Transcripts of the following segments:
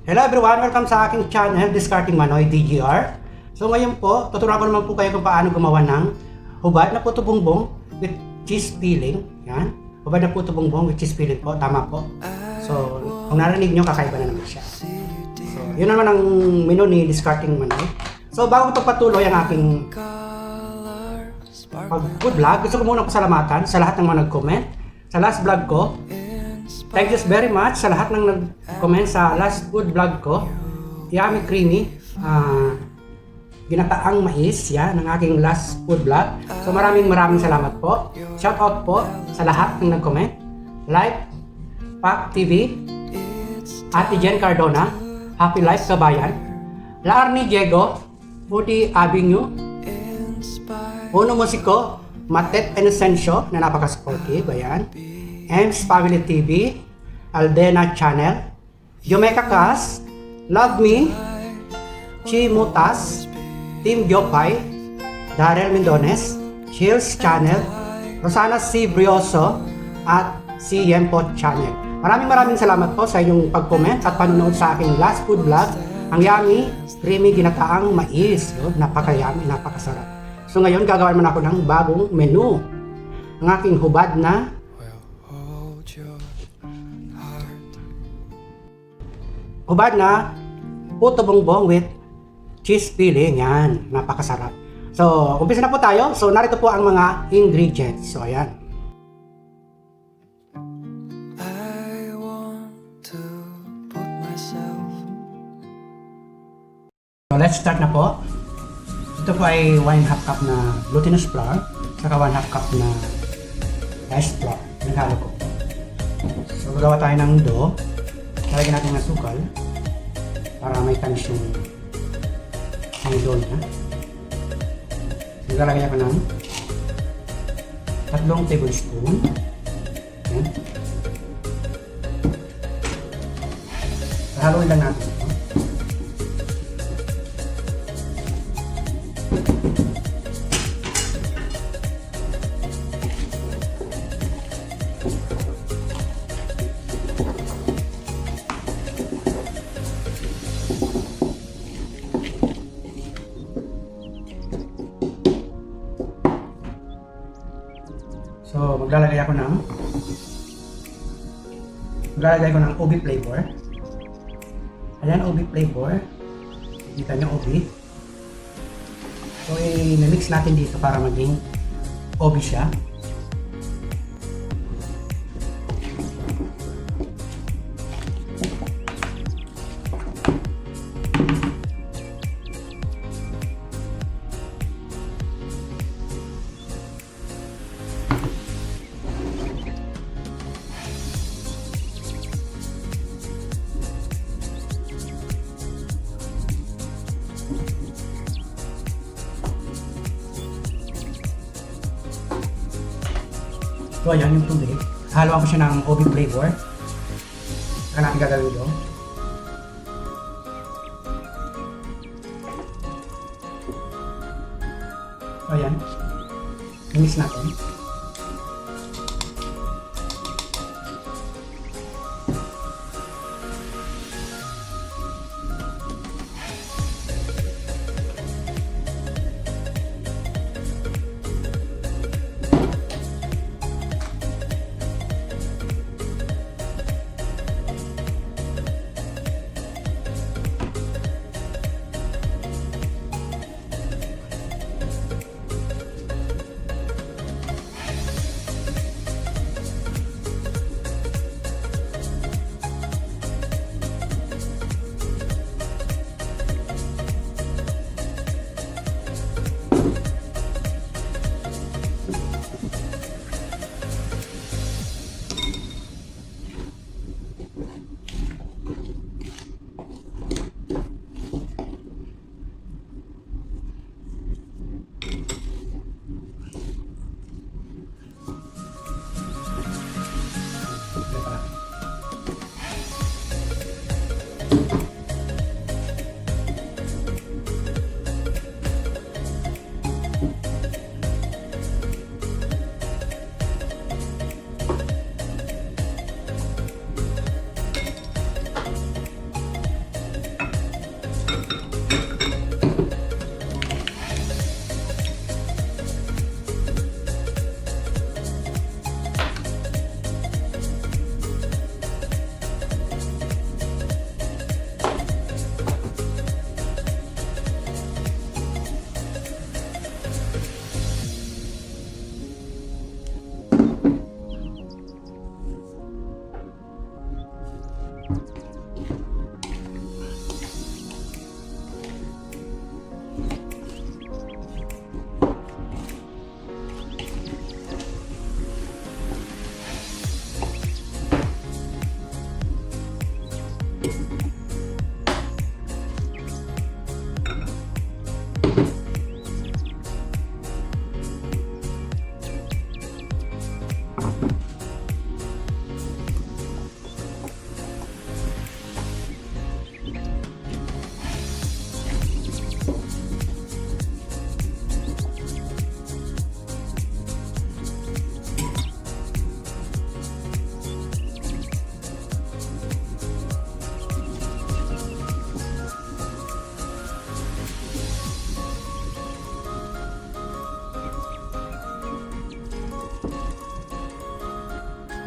Hello everyone! Welcome sa aking channel, Diskartengmanoy, DGR. So ngayon po, tuturuan ko naman po kayo kung paano gumawa ng hubad na puto bumbong with cheese filling. Yan. Hubad na puto bumbong with cheese filling po. Tama po. So, kung narinig nyo, kakaiba na naman siya. So, yun naman ang menu ni Diskartengmanoy. So, bago ko pagpatuloy ang aking food vlog, gusto ko muna pasalamatan sa lahat ng mga nag-comment. Sa last vlog ko, thank you very much sa lahat ng nag-comment sa last food vlog ko. Yummy creamy ginataang mais yan ng aking last food vlog. So maraming salamat po. Shout out po sa lahat ng nag-comment. Like Pac TV, Ate Jen Cardona, Happy Life Kabayan, La Arnie Diego, Puti Avenue, Uno Musico, Matet Inocencio na napaka-supportive, ayan. Ems Family TV, Aldena Channel, Yomeka Kas, Love Me, Chi Mutas, Team Jopay, Darrell Mendones, Chills Channel, Rosana C. Brioso, at si Yempo Channel. Maraming salamat po sa inyong pag-comment at panonood sa aking last food vlog, ang yummy, creamy ginataang mais. Napaka-yummy, napakasarap. So ngayon gagawin man ako ng bagong menu. Ang aking hubad na puto bumbong with cheese filling. Yan, napakasarap. So, umpisa na po tayo. So, narito po ang mga ingredients. So, ayan. So, let's start na po. Ito po ay 1/2 cup na glutinous flour, saka 1/2 cup na rice flour. Naghalo ko. So, gagawa tayo ng dough. Lalagyan natin ng asukal para may tamis yung dough niya. So, lalagyan ako ng 3 tablespoon. Ayan. Haluin lang natin ito. So, maglalagay ko ng ubi flavor. Ayan, ubi flavor. Kita nyo, ubi. So, i-mix natin dito para maging ubi siya. So ayan yung tubig. Haluan ko siya ng ubi flavor. Saka natin gagawin doon. So ayan. I-mix natin.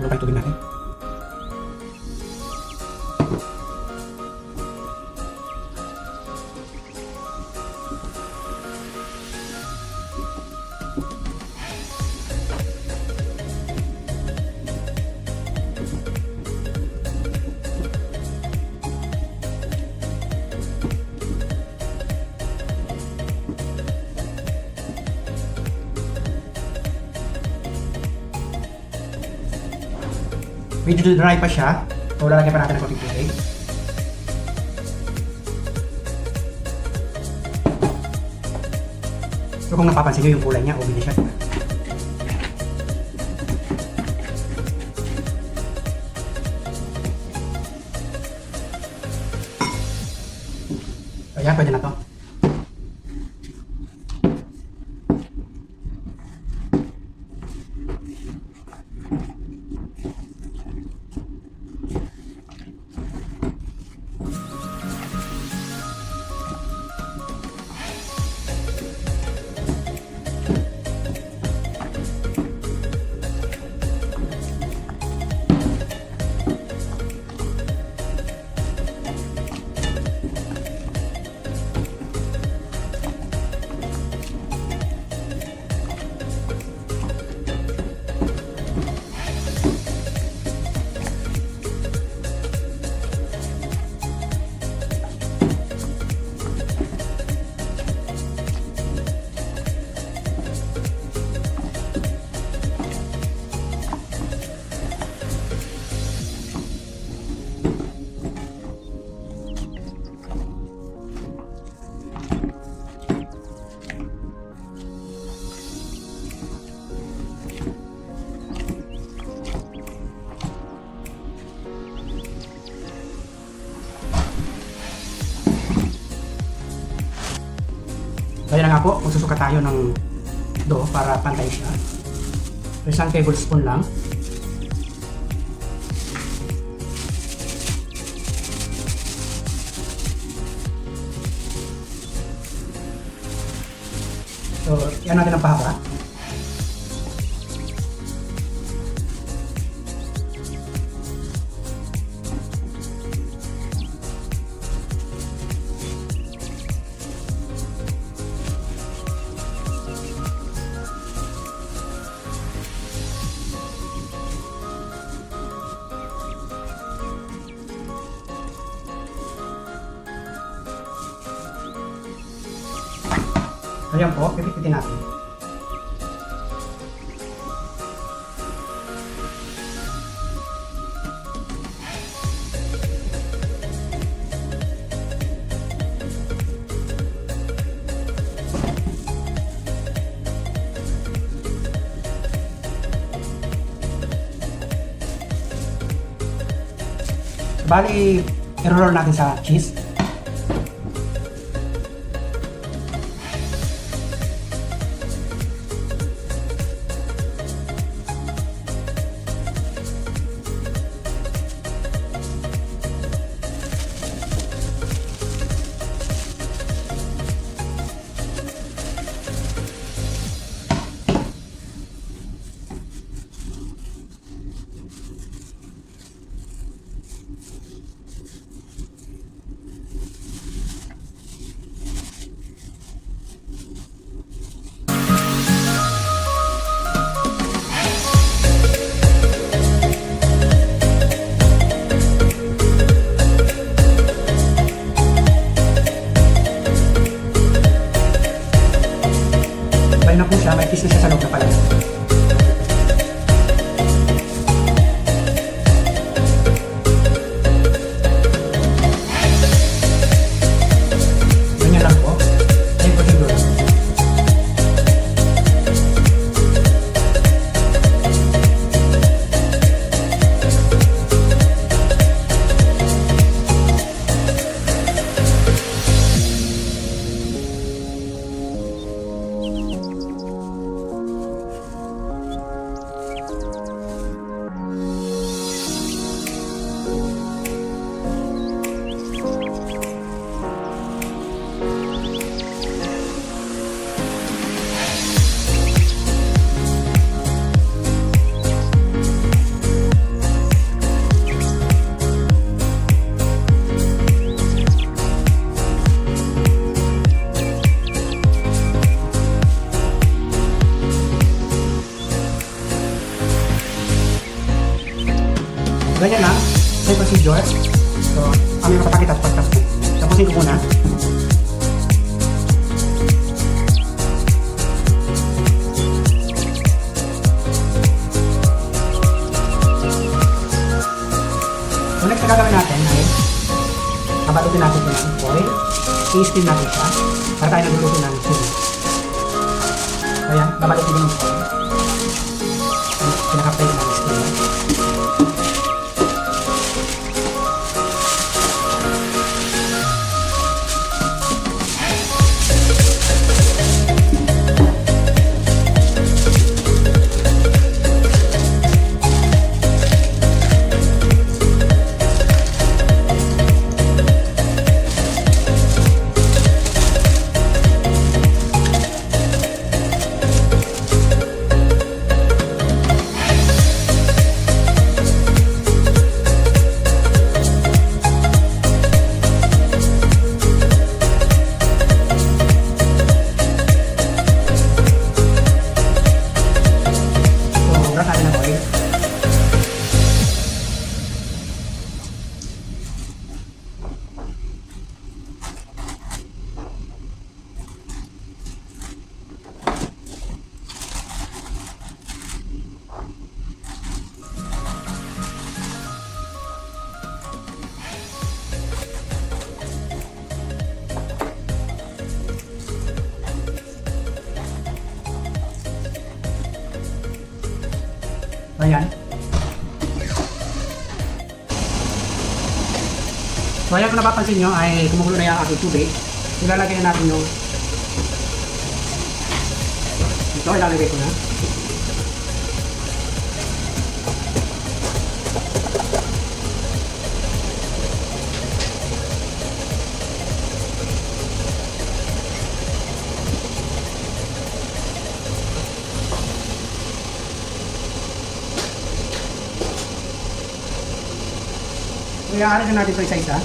Ano pa yung tubig natin? Medyo dry pa siya. So, lalagyan pa natin ng konting tubig. So, kung napapansin nyo yung kulay niya, ubi na siya. Ayan, pwede na to. Kaya na nga po, magsusuka tayo ng dough para pantay siya. So, isang tablespoon lang. So, yan natin ang pahaba. Ayan po, pipitin natin. Bali, i-roll natin sa cheese. ganyan lang. Same procedure. So, kami makapakita at pagkas na. Tapusin ko muna. So, next na gagawin natin ay kabalutin natin ito ng foil. I-steam natin siya para tayo nagluluto ng chili. So, yan. Babalutin din ng foil. Pinaka-play ng steam. Ayan. So ayan, kung napapansin nyo ay kumukulo na yung aking tubig. Ilalagay na natin yung ito, ilalagay ko na. Iaarin na natin ito isa-isa.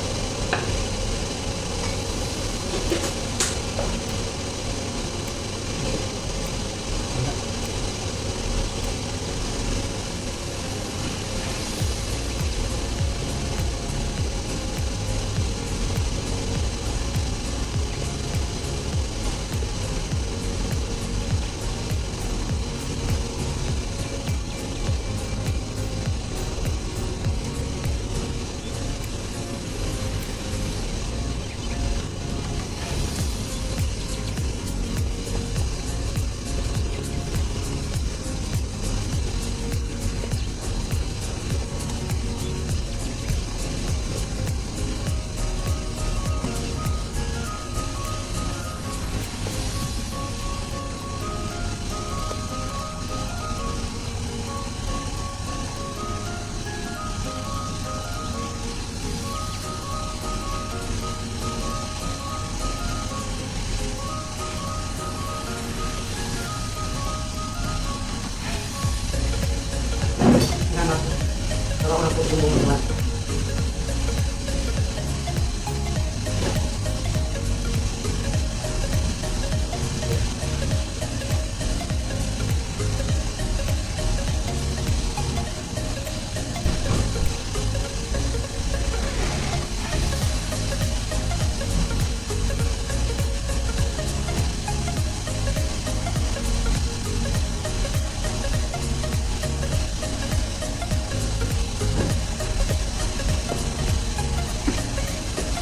Ako na po sumulat.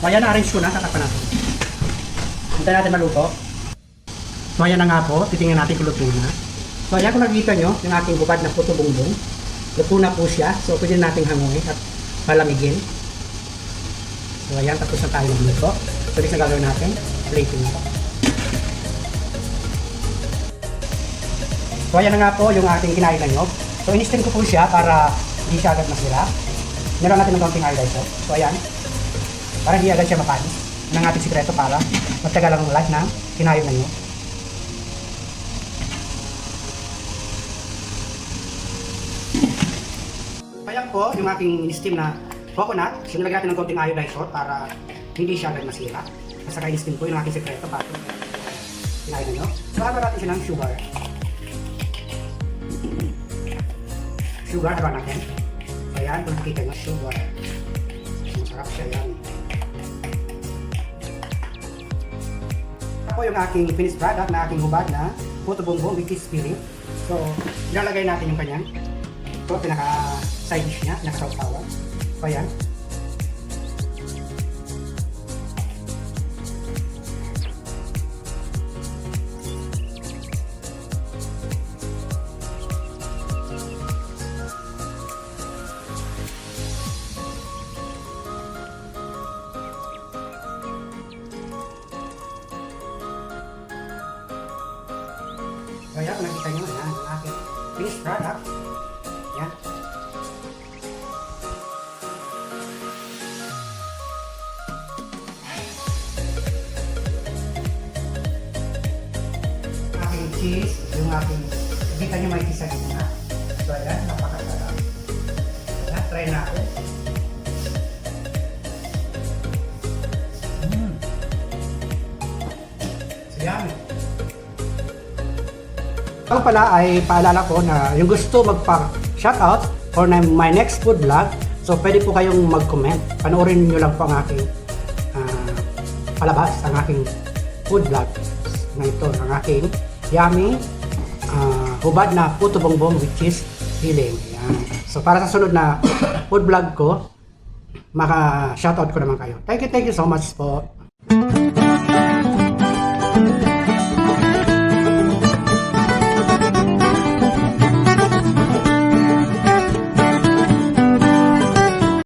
So ayan, na-arrange ko na, tatakpan natin. Hintayin natin maluto. So ayan na nga po, titingnan natin kung luto na. So ayan, kung nakikita nyo, yung ating bubad na puto bumbong, luto na po siya. So pwede nating hanguin at palamigin. So ayan, tapos na tayo magluto. So next na gagawin natin, plating na. So ayan na nga po yung ating kinain na nyog. So in-steam ko po siya para hindi siya agad masira. Meron natin ng konting iodizer. So ayan, para hindi agad siya mapanis. Yan ang ating sikreto para magtagal ang life ng kinayod na nyo. Ayan po yung aking steam na coconut. So nilagyan natin ng konting iodizer para hindi siya agad masira. At saka in-steam po yung aking sikreto para kinayod na nyo. So hawa natin siya ng sugar. Sugar, hawa natin. So Ayan, kung nakita nyo, sugar. Masarap siya yan. Ako yung aking finished product na aking hubad na puto bumbong with spirit. So, ilalagay natin yung kanyang. Ito, pinaka-side dish niya, pinaka-sausawan. So, ayan. Kaya kung nakita nyo, yan, ang aking finished product. Yan. Aking cheese, yung aking, nakita nyo may cheese sa gitna. So yan, napakasarap. Yan, try natin. So yan. Ang pala ay paalala ko na yung gusto magpa-shoutout for my next food vlog, so pwede po kayong mag-comment. Panoorin nyo lang po ang aking palabas, ang aking food vlog na ito, ang aking yummy hubad na puto bongbong with cheese filling. Yan. So para sa sunod na food vlog ko, maka-shoutout ko naman kayo. Thank you so much po.